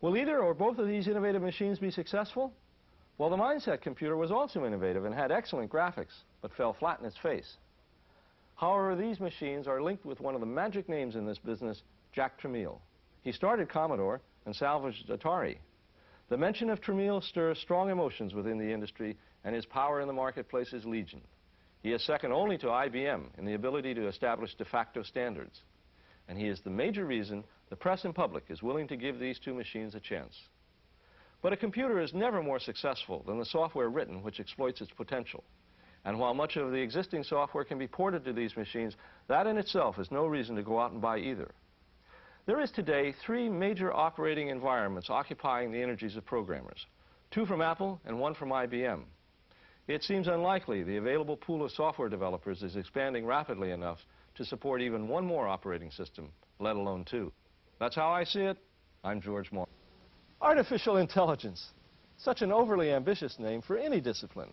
Will either or both of these innovative machines be successful? Well, the Mindset computer was also innovative and had excellent graphics, but fell flat in its face. However, these machines are linked with one of the magic names in this business, Jack Tramiel. He started Commodore and salvaged Atari. The mention of Tramiel stirs strong emotions within the industry, and his power in the marketplace is legion. He is second only to IBM in the ability to establish de facto standards. And he is the major reason the press and public is willing to give these two machines a chance. But a computer is never more successful than the software written which exploits its potential. And while much of the existing software can be ported to these machines, that in itself is no reason to go out and buy either. There is today 3 major operating environments occupying the energies of programmers, 2 from Apple and 1 from IBM. It seems unlikely the available pool of software developers is expanding rapidly enough to support even 1 more operating system, let alone 2. That's how I see it. I'm George Morrow. Artificial intelligence, such an overly ambitious name for any discipline.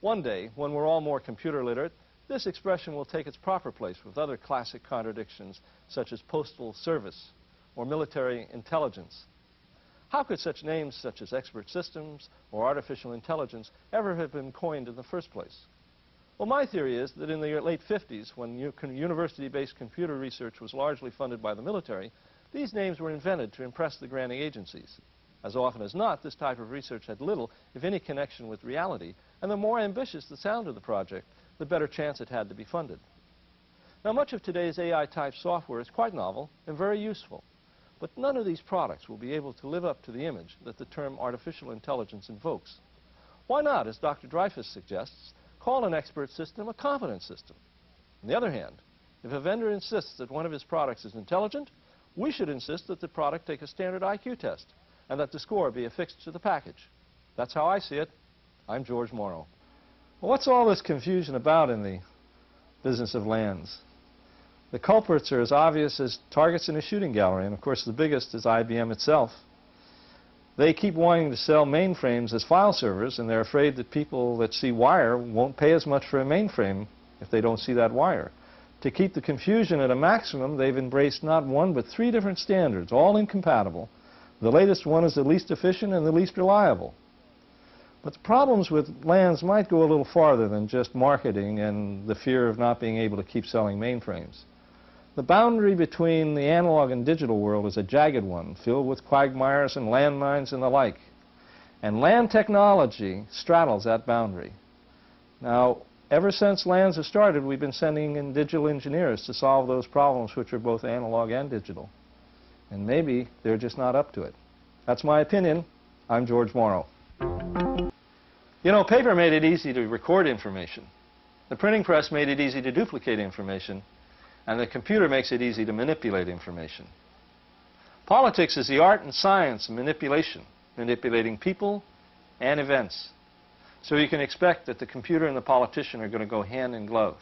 One day, when we're all more computer literate, this expression will take its proper place with other classic contradictions such as postal service or military intelligence. How could such names such as expert systems or artificial intelligence ever have been coined in the first place? Well, my theory is that in the late 50s, when university-based computer research was largely funded by the military, these names were invented to impress the granting agencies. As often as not, this type of research had little, if any, connection with reality, and the more ambitious the sound of the project, the better chance it had to be funded. Now, much of today's AI-type software is quite novel and very useful, but none of these products will be able to live up to the image that the term artificial intelligence invokes. Why not, as Dr. Dreyfus suggests, call an expert system a competence system? On the other hand, if a vendor insists that one of his products is intelligent, we should insist that the product take a standard IQ test and that the score be affixed to the package. That's how I see it. I'm George Morrow. Well, what's all this confusion about in the business of lands? The culprits are as obvious as targets in a shooting gallery, and of course the biggest is IBM itself. They keep wanting to sell mainframes as file servers, and they're afraid that people that see wire won't pay as much for a mainframe if they don't see that wire. To keep the confusion at a maximum, they've embraced not 1 but 3 different standards, all incompatible. The latest one is the least efficient and the least reliable. But the problems with lands might go a little farther than just marketing and the fear of not being able to keep selling mainframes. The boundary between the analog and digital world is a jagged one, filled with quagmires and landmines and the like. And land technology straddles that boundary. Now, ever since lands have started, we've been sending in digital engineers to solve those problems which are both analog and digital. And maybe they're just not up to it. That's my opinion. I'm George Morrow. You know, paper made it easy to record information. The printing press made it easy to duplicate information. And the computer makes it easy to manipulate information. Politics is the art and science of manipulation, manipulating people and events. So you can expect that the computer and the politician are going to go hand in glove.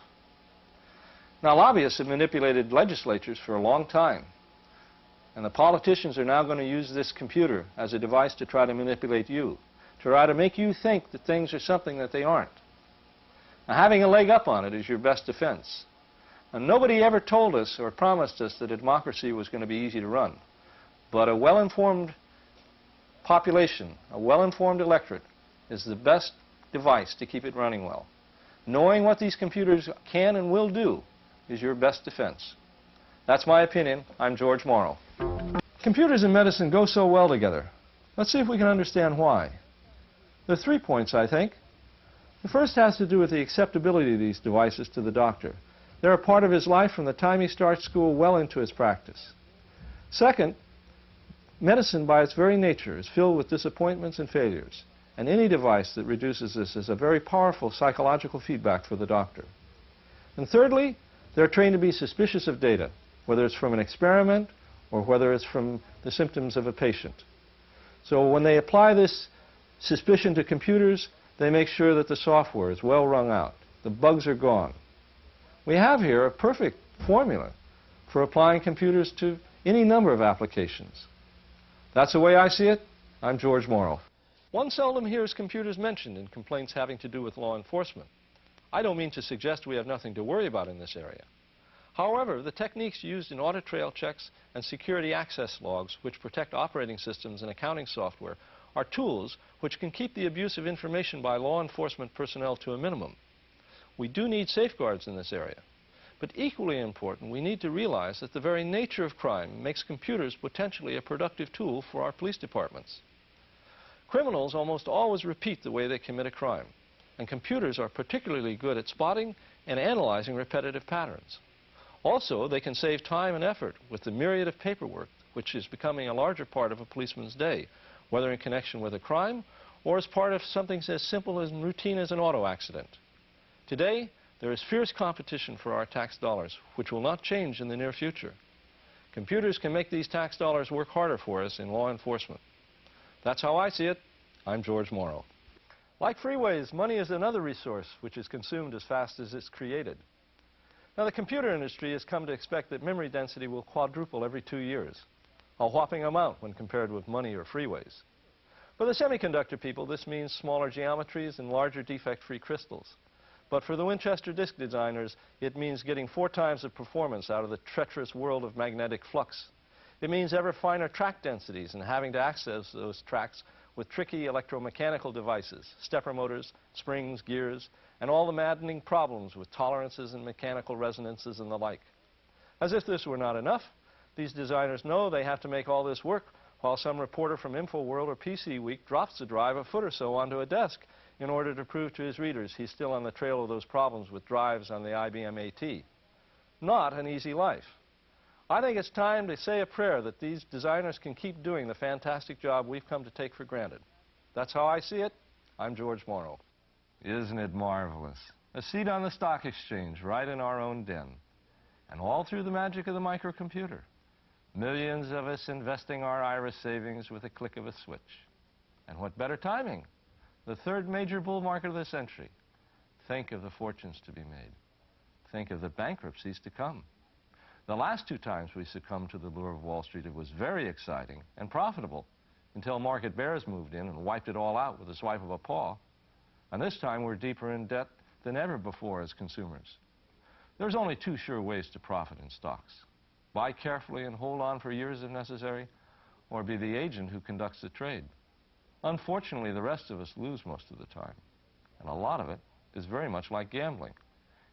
Now, lobbyists have manipulated legislatures for a long time. And the politicians are now going to use this computer as a device to try to manipulate you, to try to make you think that things are something that they aren't. Now, having a leg up on it is your best defense. And nobody ever told us or promised us that a democracy was going to be easy to run. But a well-informed population, a well-informed electorate, is the best device to keep it running well. Knowing what these computers can and will do is your best defense. That's my opinion. I'm George Morrow. Computers and medicine go so well together. Let's see if we can understand why. There are 3 points, I think. The first has to do with the acceptability of these devices to the doctor. They're a part of his life from the time he starts school well into his practice. Second, medicine by its very nature is filled with disappointments and failures, and any device that reduces this is a very powerful psychological feedback for the doctor. And thirdly, they're trained to be suspicious of data, whether it's from an experiment or whether it's from the symptoms of a patient. So when they apply this suspicion to computers, they make sure that the software is well wrung out, the bugs are gone. We have here a perfect formula for applying computers to any number of applications. That's the way I see it. I'm George Morrow. One seldom hears computers mentioned in complaints having to do with law enforcement. I don't mean to suggest we have nothing to worry about in this area. However, the techniques used in audit trail checks and security access logs, which protect operating systems and accounting software, are tools which can keep the abuse of information by law enforcement personnel to a minimum. We do need safeguards in this area. But equally important, we need to realize that the very nature of crime makes computers potentially a productive tool for our police departments. Criminals almost always repeat the way they commit a crime, and computers are particularly good at spotting and analyzing repetitive patterns. Also, they can save time and effort with the myriad of paperwork which is becoming a larger part of a policeman's day, whether in connection with a crime or as part of something as simple and routine as an auto accident. Today, there is fierce competition for our tax dollars, which will not change in the near future. Computers can make these tax dollars work harder for us in law enforcement. That's how I see it. I'm George Morrow. Like freeways, money is another resource which is consumed as fast as it's created. Now, the computer industry has come to expect that memory density will quadruple every 2 years, a whopping amount when compared with money or freeways. For the semiconductor people, this means smaller geometries and larger defect-free crystals. But for the Winchester disk designers, it means getting 4 times the performance out of the treacherous world of magnetic flux. It means ever finer track densities and having to access those tracks with tricky electromechanical devices, stepper motors, springs, gears, and all the maddening problems with tolerances and mechanical resonances and the like. As if this were not enough, these designers know they have to make all this work while some reporter from InfoWorld or PC Week drops the drive a foot or so onto a desk in order to prove to his readers he's still on the trail of those problems with drives on the IBM AT. Not an easy life. I think it's time to say a prayer that these designers can keep doing the fantastic job we've come to take for granted. That's how I see it. I'm George Morrow. Isn't it marvelous? A seat on the stock exchange right in our own den. And all through the magic of the microcomputer. Millions of us investing our IRA savings with a click of a switch. And what better timing? The third major bull market of the century. Think of the fortunes to be made. Think of the bankruptcies to come. The last 2 times we succumbed to the lure of Wall Street, it was very exciting and profitable until market bears moved in and wiped it all out with a swipe of a paw. And this time we're deeper in debt than ever before as consumers. There's only 2 sure ways to profit in stocks. Buy carefully and hold on for years if necessary, or be the agent who conducts the trade. Unfortunately, the rest of us lose most of the time, and a lot of it is very much like gambling.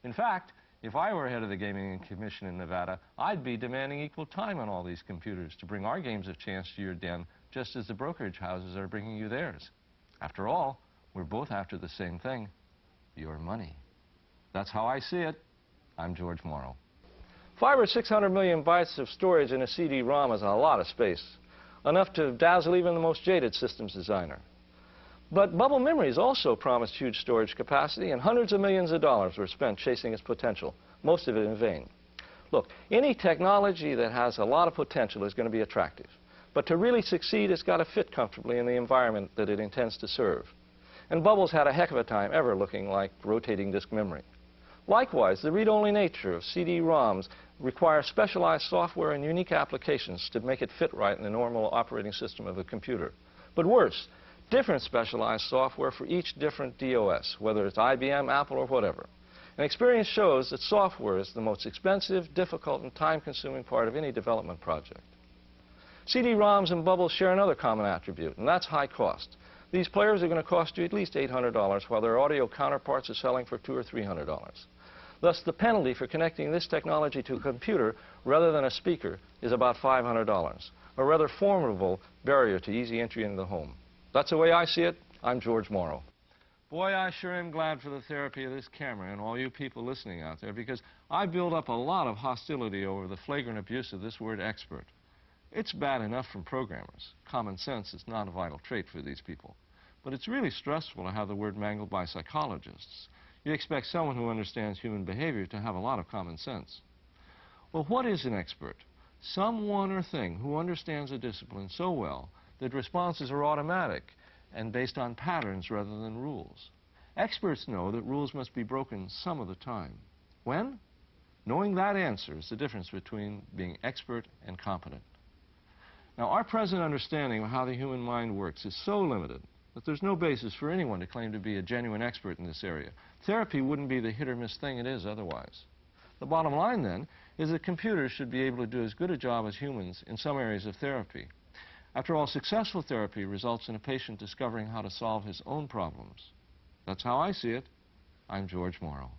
In fact, if I were head of the Gaming Commission in Nevada, I'd be demanding equal time on all these computers to bring our games of chance to your den, just as the brokerage houses are bringing you theirs. After all, we're both after the same thing, your money. That's how I see it. I'm George Morrow. 500 or 600 million bytes of storage in a CD-ROM is a lot of space, enough to dazzle even the most jaded systems designer. But bubble memories also promised huge storage capacity, and hundreds of millions of dollars were spent chasing its potential, most of it in vain. Look, any technology that has a lot of potential is going to be attractive. But to really succeed, it's got to fit comfortably in the environment that it intends to serve. And bubbles had a heck of a time ever looking like rotating disk memory. Likewise, the read-only nature of CD-ROMs requires specialized software and unique applications to make it fit right in the normal operating system of a computer. But worse, different specialized software for each different DOS, whether it's IBM, Apple, or whatever. And experience shows that software is the most expensive, difficult, and time-consuming part of any development project. CD-ROMs and bubbles share another common attribute, and that's high cost. These players are going to cost you at least $800, while their audio counterparts are selling for $200 or $300. Thus, the penalty for connecting this technology to a computer rather than a speaker is about $500, a rather formidable barrier to easy entry into the home. That's the way I see it. I'm George Morrow. Boy, I sure am glad for the therapy of this camera and all you people listening out there, because I build up a lot of hostility over the flagrant abuse of this word expert. It's bad enough from programmers. Common sense is not a vital trait for these people. But it's really stressful to have the word mangled by psychologists. You expect someone who understands human behavior to have a lot of common sense. Well, what is an expert? Someone or thing who understands a discipline so well that responses are automatic and based on patterns rather than rules. Experts know that rules must be broken some of the time. When? Knowing that answer is the difference between being expert and competent. Now, our present understanding of how the human mind works is so limited that there's no basis for anyone to claim to be a genuine expert in this area. Therapy wouldn't be the hit-or-miss thing it is otherwise. The bottom line, then, is that computers should be able to do as good a job as humans in some areas of therapy. After all, successful therapy results in a patient discovering how to solve his own problems. That's how I see it. I'm George Morrow.